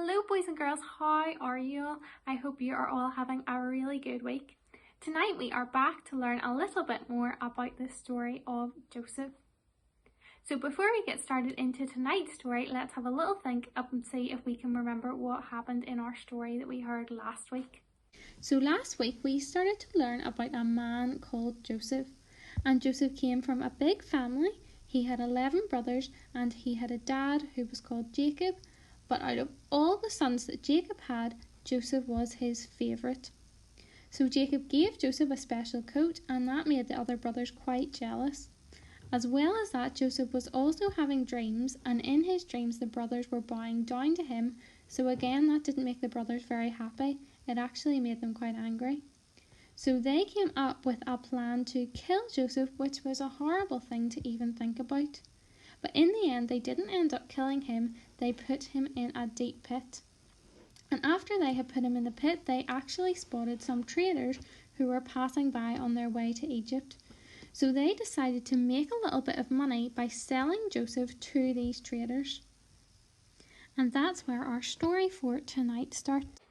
Hello boys and girls, how are you? I hope you are all having a really good week. Tonight we are back to learn a little bit more about the story of Joseph. So before we get started into tonight's story, let's have a little think up and see if we can remember what happened in our story that we heard last week. So last week we started to learn about a man called Joseph, and Joseph came from a big family. He had 11 brothers and he had a dad who was called Jacob. But out of all the sons that Jacob had, Joseph was his favourite. So Jacob gave Joseph a special coat, and that made the other brothers quite jealous. As well as that, Joseph was also having dreams, and in his dreams the brothers were bowing down to him. So again, that didn't make the brothers very happy. It actually made them quite angry. So they came up with a plan to kill Joseph, which was a horrible thing to even think about. But in the end, they didn't end up killing him. They put him in a deep pit. And after they had put him in the pit, they actually spotted some traders who were passing by on their way to Egypt. So they decided to make a little bit of money by selling Joseph to these traders. And that's where our story for tonight starts.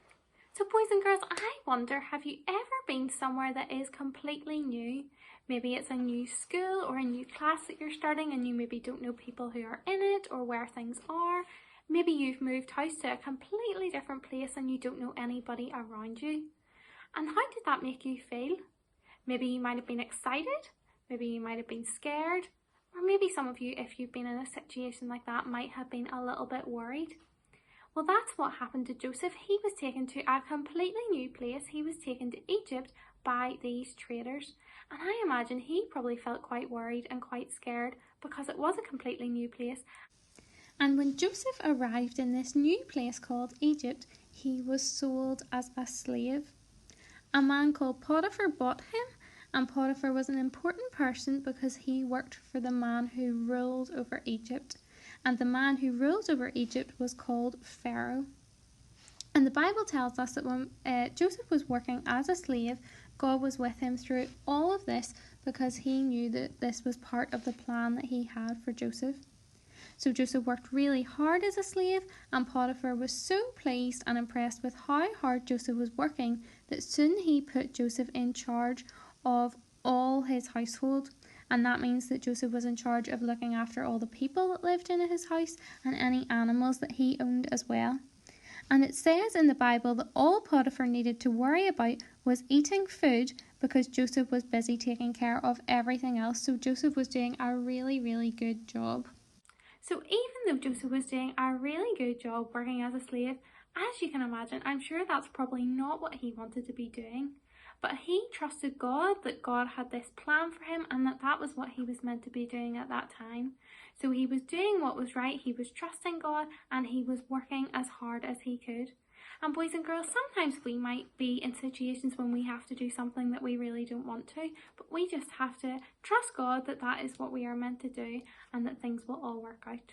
So boys and girls, I wonder, have you ever been somewhere that is completely new? Maybe it's a new school or a new class that you're starting and you maybe don't know people who are in it or where things are. Maybe you've moved house to a completely different place and you don't know anybody around you. And how did that make you feel? Maybe you might have been excited, maybe you might have been scared, or maybe some of you, if you've been in a situation like that, might have been a little bit worried. Well, that's what happened to Joseph. He was taken to a completely new place. He was taken to Egypt by these traders. And I imagine he probably felt quite worried and quite scared because it was a completely new place. And when Joseph arrived in this new place called Egypt, he was sold as a slave. A man called Potiphar bought him, and Potiphar was an important person because he worked for the man who ruled over Egypt. And the man who ruled over Egypt was called Pharaoh. And the Bible tells us that when Joseph was working as a slave, God was with him through all of this because he knew that this was part of the plan that he had for Joseph. So Joseph worked really hard as a slave, and Potiphar was so pleased and impressed with how hard Joseph was working that soon he put Joseph in charge of all his household. And that means that Joseph was in charge of looking after all the people that lived in his house and any animals that he owned as well. And it says in the Bible that all Potiphar needed to worry about was eating food because Joseph was busy taking care of everything else. So Joseph was doing a really, really good job. So even though Joseph was doing a really good job working as a slave, as you can imagine, I'm sure that's probably not what he wanted to be doing. But he trusted God, that God had this plan for him and that was what he was meant to be doing at that time. So he was doing what was right, he was trusting God, and he was working as hard as he could. And boys and girls, sometimes we might be in situations when we have to do something that we really don't want to, but we just have to trust God that that is what we are meant to do and that things will all work out.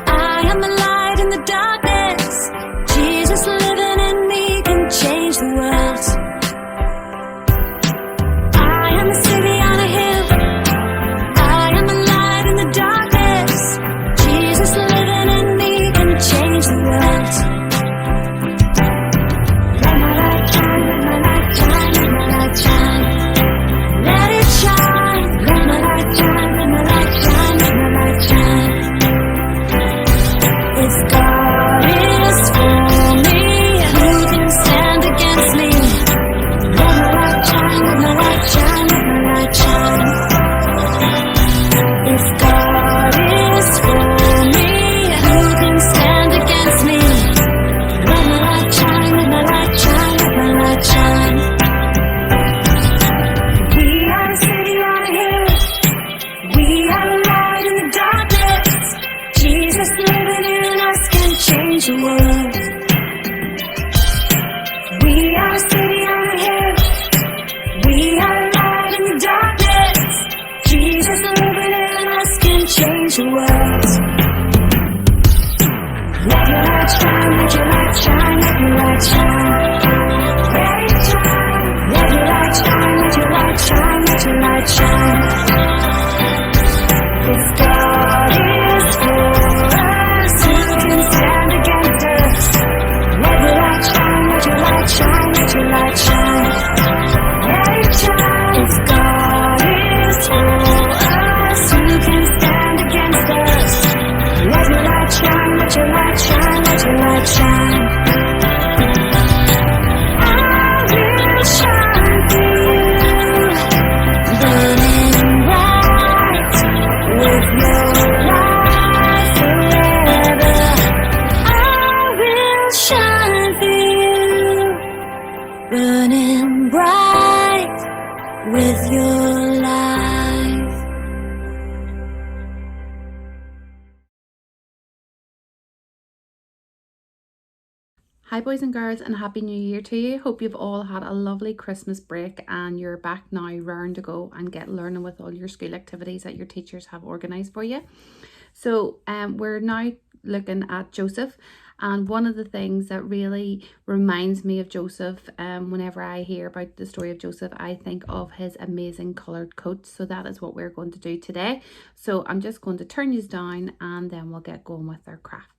I am a light in the darkness. Jesus living in me can let your light shine, let your light shine. I will shine through you, burning bright with your light forever. I will shine through you, burning bright with your light. Hi boys and girls, and Happy New Year to you. Hope you've all had a lovely Christmas break and you're back now raring to go and get learning with all your school activities that your teachers have organised for you. So we're now looking at Joseph, and one of the things that really reminds me of Joseph, whenever I hear about the story of Joseph, I think of his amazing coloured coat. So that is what we're going to do today. So I'm just going to turn you down and then we'll get going with our craft.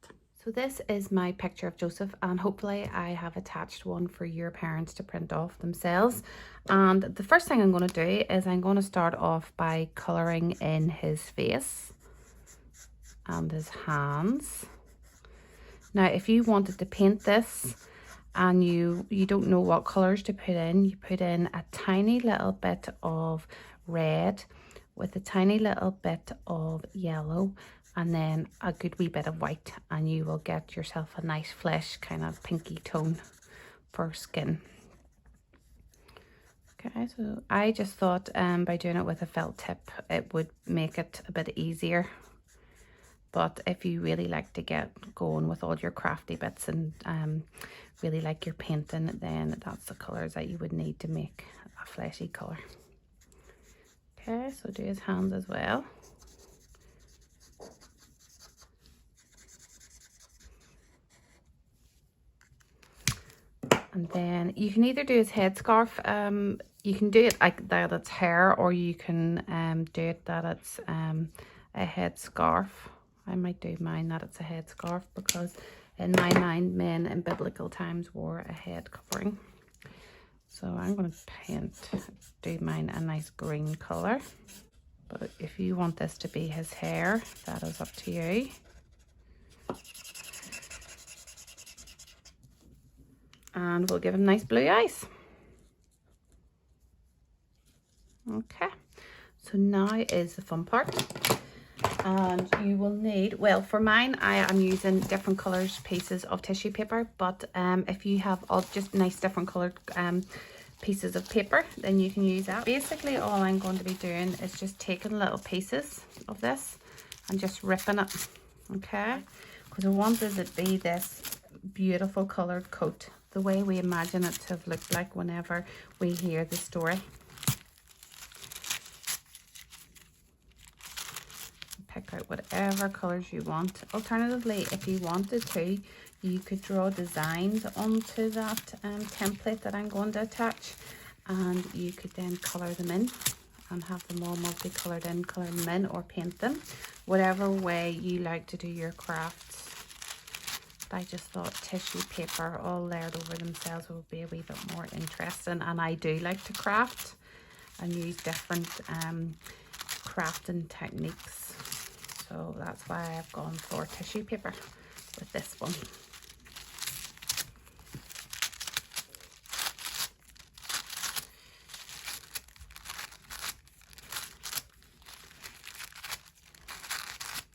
So this is my picture of Joseph, and hopefully I have attached one for your parents to print off themselves. And the first thing I'm going to do is I'm going to start off by colouring in his face and his hands. Now if you wanted to paint this and you don't know what colours to put in, you put in a tiny little bit of red with a tiny little bit of yellow and then a good wee bit of white, and you will get yourself a nice flesh kind of pinky tone for skin. Okay, so I just thought by doing it with a felt tip it would make it a bit easier, but if you really like to get going with all your crafty bits and really like your painting, then that's the colours that you would need to make a fleshy colour. Okay, so do his hands as well. And then you can either do his headscarf, you can do it like that it's hair, or you can do it that it's a headscarf. I might do mine that it's a headscarf because in my mind men in biblical times wore a head covering. So I'm going to do mine a nice green colour. But if you want this to be his hair, that is up to you. And we'll give him nice blue eyes. Okay, so now is the fun part. And you will need, well, for mine I am using different colours pieces of tissue paper, but if you have all just nice different coloured pieces of paper, then you can use that. Basically all I'm going to be doing is just taking little pieces of this and just ripping it, okay, because I want it to be this beautiful coloured coat, the way we imagine it to have looked like whenever we hear the story. Pick out whatever colours you want. Alternatively, if you wanted to, you could draw designs onto that template that I'm going to attach, and you could then colour them in and have them all multicoloured in, colour them in or paint them, whatever way you like to do your crafts. I just thought tissue paper all layered over themselves would be a wee bit more interesting, and I do like to craft and use different crafting techniques, so that's why I've gone for tissue paper with this one.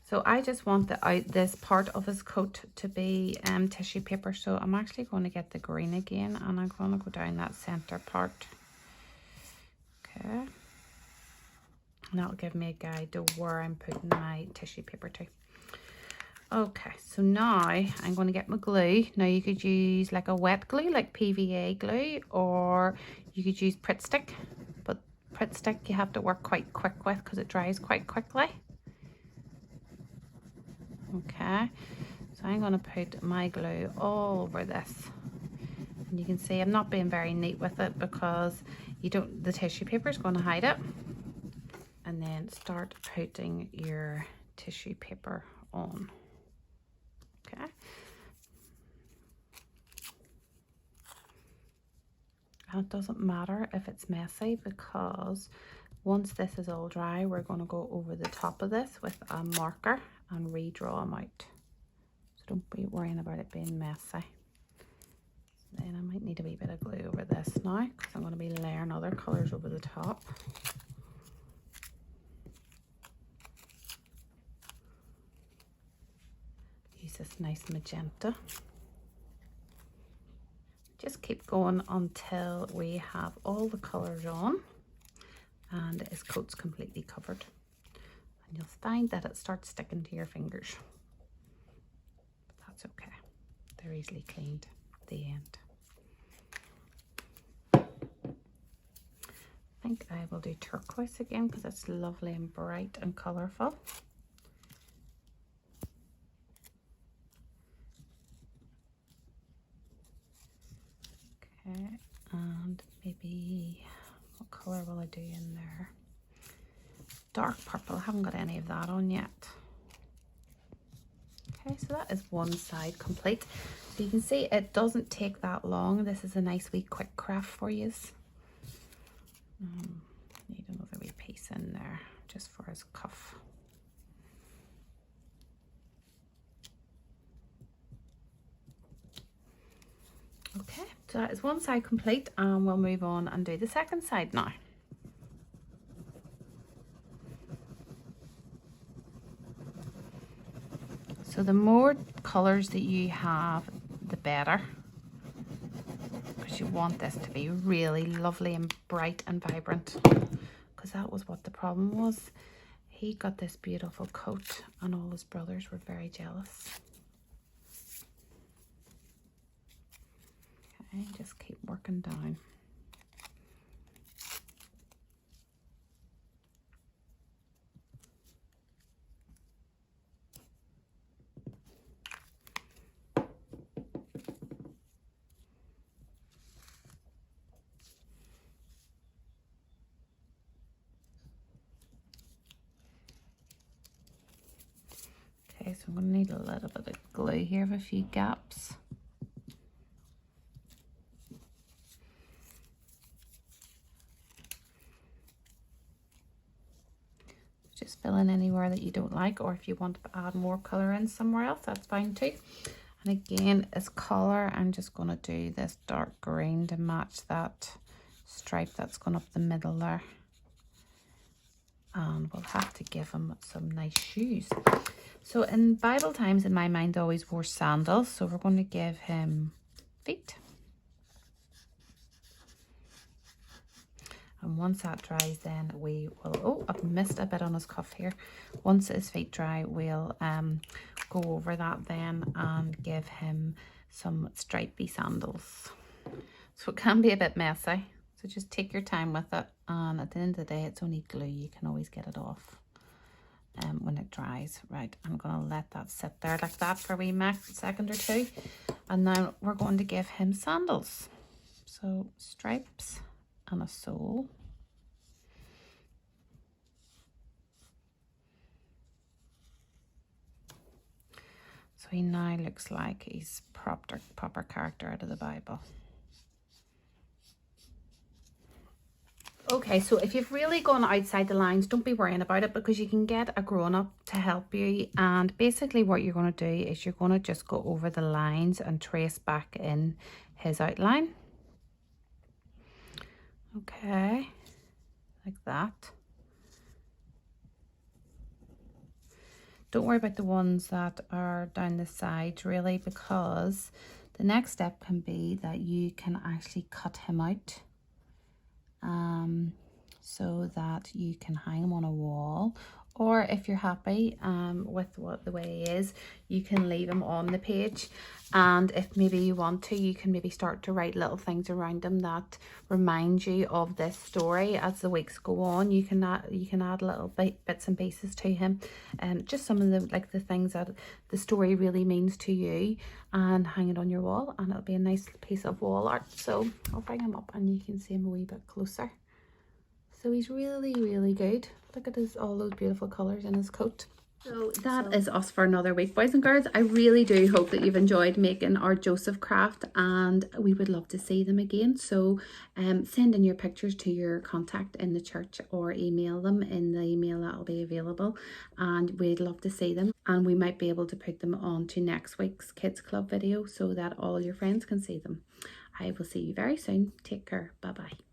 So I just want this part of his coat to be tissue paper. So I'm actually going to get the green again, and I'm going to go down that center part. Okay. And that'll give me a guide to where I'm putting my tissue paper to. Okay, so now I'm going to get my glue. Now you could use like a wet glue, like PVA glue, or you could use Pritt Stick. But Pritt Stick you have to work quite quick with because it dries quite quickly. Okay, so I'm going to put my glue all over this, and you can see I'm not being very neat with it because the tissue paper is going to hide it. And then start putting your tissue paper on. Okay, and it doesn't matter if it's messy, because once this is all dry, we're going to go over the top of this with a marker and redraw them out. So don't be worrying about it being messy. Then I might need a wee bit of glue over this now, because I'm going to be layering other colours over the top. Use this nice magenta. Just keep going until we have all the colours on and his coat's completely covered. And you'll find that it starts sticking to your fingers. But that's okay. They're easily cleaned at the end. I think I will do turquoise again because it's lovely and bright and colourful. Okay, and maybe, what colour will I do in there? Dark purple. I haven't got any of that on yet. Okay, so that is one side complete. So you can see it doesn't take that long. This is a nice wee quick craft for you. Need another wee piece in there just for his cuff. Okay, so that is one side complete, and we'll move on and do the second side now. So the more colours that you have, the better, because you want this to be really lovely and bright and vibrant, because that was what the problem was. He got this beautiful coat and all his brothers were very jealous. Okay, just keep working down. Okay, so I'm going to need a little bit of glue here with a few gaps. Just fill in anywhere that you don't like, or if you want to add more colour in somewhere else, that's fine too. And again, as colour, I'm just going to do this dark green to match that stripe that's going up the middle there. And we'll have to give him some nice shoes. So in Bible times, in my mind, they always wore sandals, so we're going to give him feet. And once that dries, then we will, oh, I've missed a bit on his cuff here. Once his feet dry, we'll go over that then and give him some stripy sandals. So it can be a bit messy, so just take your time with it. And at the end of the day, it's only glue. You can always get it off when it dries. Right, I'm going to let that sit there like that for a wee second or two. And now we're going to give him sandals. So stripes and a sole. So he now looks like he's proper character out of the Bible. Okay, so if you've really gone outside the lines, don't be worrying about it, because you can get a grown-up to help you. And basically what you're going to do is you're going to just go over the lines and trace back in his outline. Okay, like that. Don't worry about the ones that are down the sides really, because the next step can be that you can actually cut him out so that you can hang him on a wall, or if you're happy with the way he is, you can leave him on the page. And if maybe you want to, you can maybe start to write little things around him that remind you of this story as the weeks go on. You can add little bits and pieces to him, and just some of the things that the story really means to you, and hang it on your wall, and it'll be a nice piece of wall art. So I'll bring him up and you can see him a wee bit closer. So he's really, really good. Look at all those beautiful colours in his coat. So that is us for another week, boys and girls. I really do hope that you've enjoyed making our Joseph craft, and we would love to see them again. So send in your pictures to your contact in the church or email them in the email that will be available, and we'd love to see them, and we might be able to put them on to next week's Kids Club video so that all your friends can see them. I will see you very soon. Take care. Bye bye.